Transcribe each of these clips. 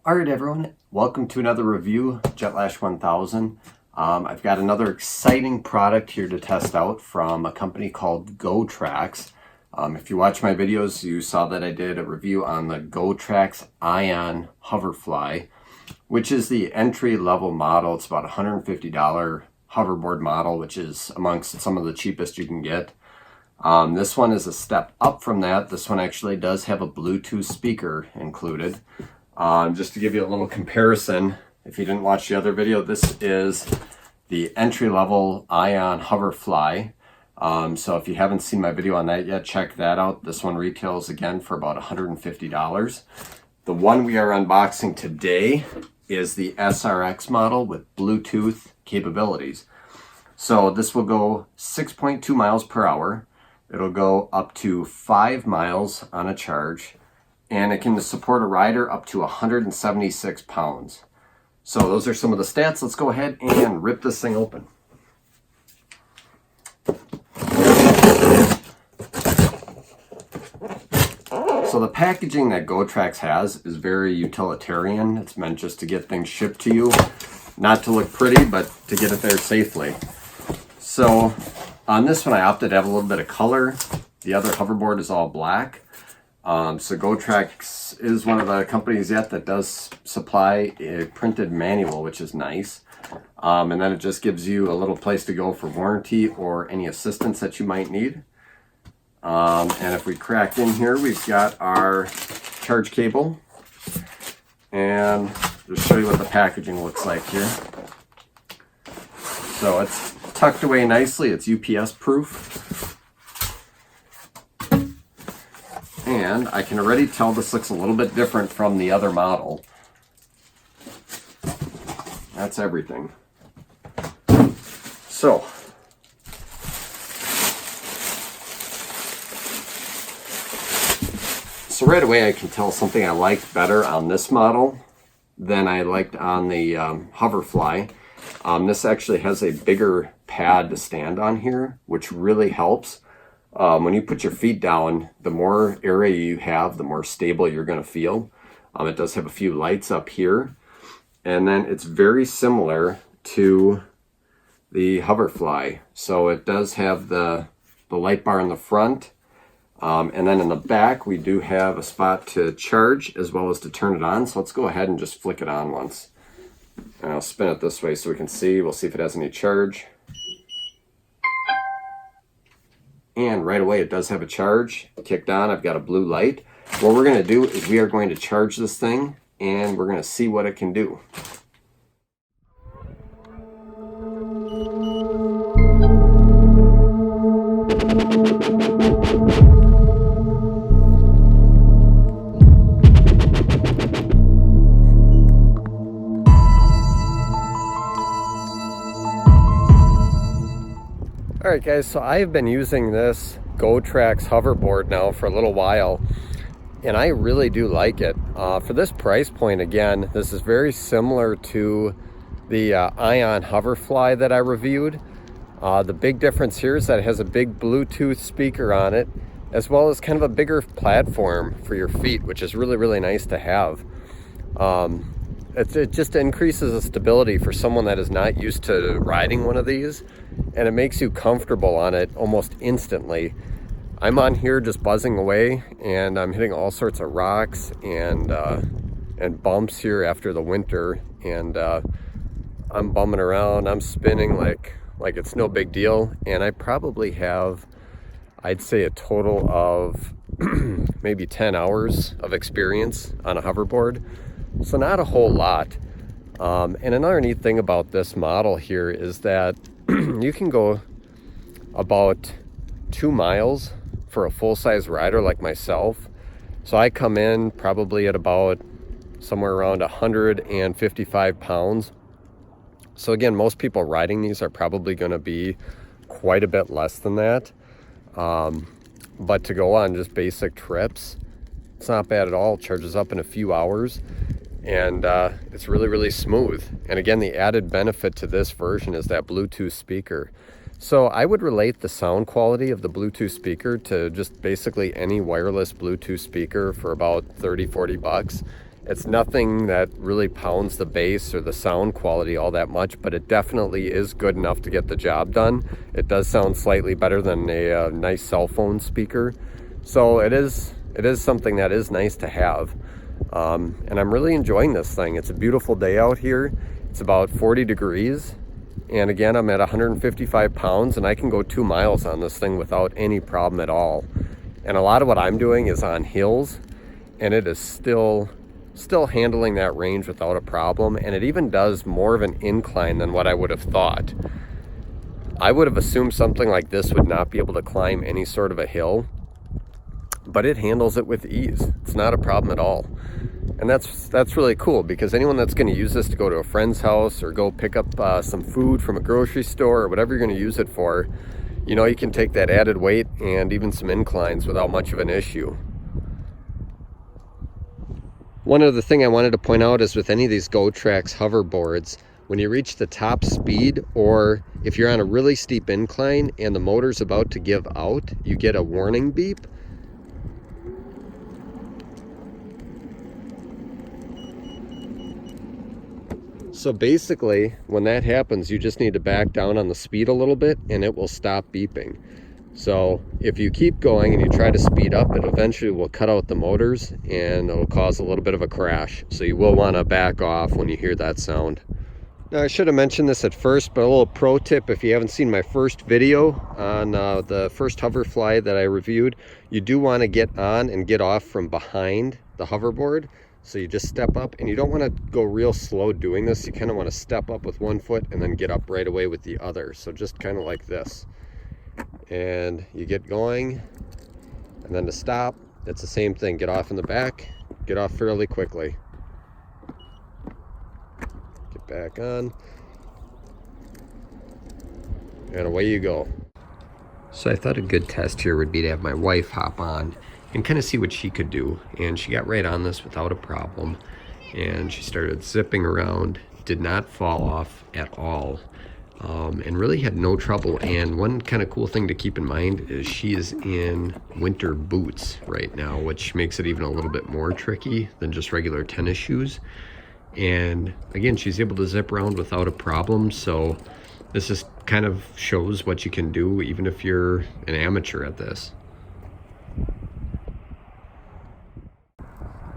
Alright everyone, welcome to another review, Jetlash 1000. I've got another exciting product here to test out from a company called Gotrax. If you watch my videos, you saw that I did a review on the Gotrax Ion Hoverfly, which is the entry-level model. It's about a $150 hoverboard model, which is amongst some of the cheapest you can get. This one is a step up from that. This one actually does have a Bluetooth speaker included. Just to give you a little comparison, if you didn't watch the other video, this is the entry-level Ion Hoverfly. So if you haven't seen my video on that yet, check that out. This one retails again for about $150. The one we are unboxing today is the SRX model with Bluetooth capabilities. So this will go 6.2 miles per hour. It'll go up to 5 miles on a charge. And it can support a rider up to 176 pounds. So those are some of the stats. Let's go ahead and rip this thing open. So the packaging that Gotrax has is very utilitarian. It's meant just to get things shipped to you. Not to look pretty, but to get it there safely. So on this one, I opted to have a little bit of color. The other hoverboard is all black. So Gotrax is one of the companies yet that does supply a printed manual, which is nice. And then it just gives you a little place to go for warranty or any assistance that you might need. And if we crack in here, we've got our charge cable. And just show you what the packaging looks like here. So it's tucked away nicely. It's UPS proof. And I can already tell this looks a little bit different from the other model. That's everything. So right away I can tell something I liked better on this model than I liked on the Hoverfly. This actually has a bigger pad to stand on here, which really helps. When you put your feet down, the more area you have, the more stable you're going to feel. It does have a few lights up here. And then it's very similar to the Hoverfly. So it does have the light bar in the front. And then in the back, we do have a spot to charge as well as to turn it on. So let's go ahead and just flick it on once. And I'll spin it this way so we can see. We'll see if it has any charge. And right away it does have a charge kicked on. I've got a blue light. What we're going to do is we are going to charge this thing and we're going to see what it can do. Alright guys, so I've been using this Gotrax hoverboard now for a little while, and I really do like it. For this price point, again, this is very similar to the Ion Hoverfly that I reviewed. The big difference here is that it has a big Bluetooth speaker on it, as well as kind of a bigger platform for your feet, which is really, really nice to have. It just increases the stability for someone that is not used to riding one of these, and it makes you comfortable on it almost instantly. I'm on here just buzzing away, and I'm hitting all sorts of rocks and bumps here after the winter, and I'm bumming around, I'm spinning like it's no big deal, and I probably have, I'd say, a total of maybe 10 hours of experience on a hoverboard. So not a whole lot. And another neat thing about this model here is that you can go about 2 miles for a full-size rider like myself. So I come in probably at about somewhere around 155 pounds. So again, most people riding these are probably going to be quite a bit less than that. But to go on just basic trips, it's not bad at all. It charges up in a few hours. And it's really, really smooth. And again, the added benefit to this version is that Bluetooth speaker. So I would relate the sound quality of the Bluetooth speaker to just basically any wireless Bluetooth speaker for about 30-40 bucks. It's nothing that really pounds the bass or the sound quality all that much, but it definitely is good enough to get the job done. It does sound slightly better than a nice cell phone speaker. So it is something that is nice to have. And I'm really enjoying this thing. It's a beautiful day out here. It's about 40 degrees. And again, I'm at 155 pounds and I can go 2 miles on this thing without any problem at all. And a lot of what I'm doing is on hills, and it is still handling that range without a problem. And it even does more of an incline than what I would have thought. I would have assumed something like this would not be able to climb any sort of a hill, but it handles it with ease. It's not a problem at all. And that's really cool, because anyone that's going to use this to go to a friend's house or go pick up some food from a grocery store or whatever you're going to use it for, you know, you can take that added weight and even some inclines without much of an issue. One other thing I wanted to point out is with any of these Gotrax hoverboards, when you reach the top speed, or if you're on a really steep incline and the motor's about to give out, you get a warning beep. So basically, when that happens, you just need to back down on the speed a little bit and it will stop beeping. So if you keep going and you try to speed up, it eventually will cut out the motors and it'll cause a little bit of a crash. So you will want to back off when you hear that sound. Now, I should have mentioned this at first, but a little pro tip: if you haven't seen my first video on the first Hoverfly that I reviewed, you do want to get on and get off from behind the hoverboard. So you just step up, and you don't want to go real slow doing this. You kind of want to step up with one foot and then get up right away with the other. So just kind of like this. And you get going, and then to stop, it's the same thing. Get off in the back, get off fairly quickly. Get back on, and away you go. So I thought a good test here would be to have my wife hop on and kind of see what she could do. And she got right on this without a problem. And she started zipping around, did not fall off at all, and really had no trouble. And one kind of cool thing to keep in mind is she is in winter boots right now, which makes it even a little bit more tricky than just regular tennis shoes. And again, she's able to zip around without a problem. So this just kind of shows what you can do even if you're an amateur at this.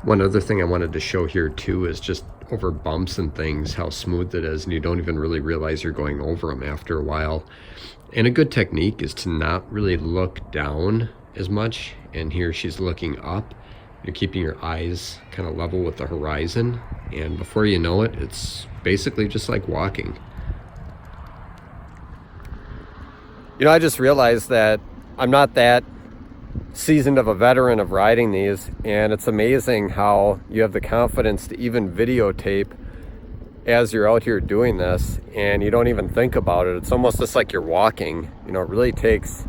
One other thing I wanted to show here too is just over bumps and things, how smooth it is, and you don't even really realize you're going over them after a while. And a good technique is to not really look down as much. And here she's looking up. You're keeping your eyes kind of level with the horizon, and before you know it, it's basically just like walking. You know, I just realized that I'm not that seasoned of a veteran of riding these, and it's amazing how you have the confidence to even videotape as you're out here doing this, and you don't even think about it. It's almost just like you're walking. You know, it really takes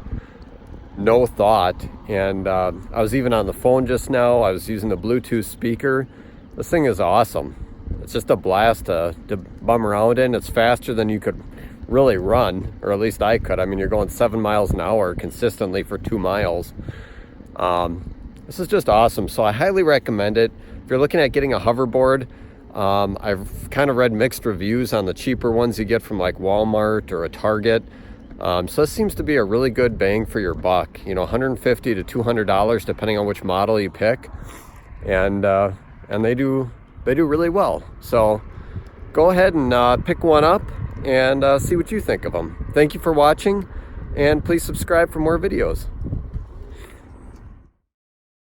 no thought. And I was even on the phone just now. I was using the Bluetooth speaker. This thing is awesome. It's just a blast to bum around in. It's faster than you could really run, or at least I could. I mean, you're going 7 miles an hour consistently for 2 miles. This is just awesome. So I highly recommend it. If you're looking at getting a hoverboard, I've kind of read mixed reviews on the cheaper ones you get from like Walmart or a Target. So this seems to be a really good bang for your buck. You know, $150 to $200 depending on which model you pick, and they do really well. So go ahead and pick one up and see what you think of them. Thank you for watching, and please subscribe for more videos.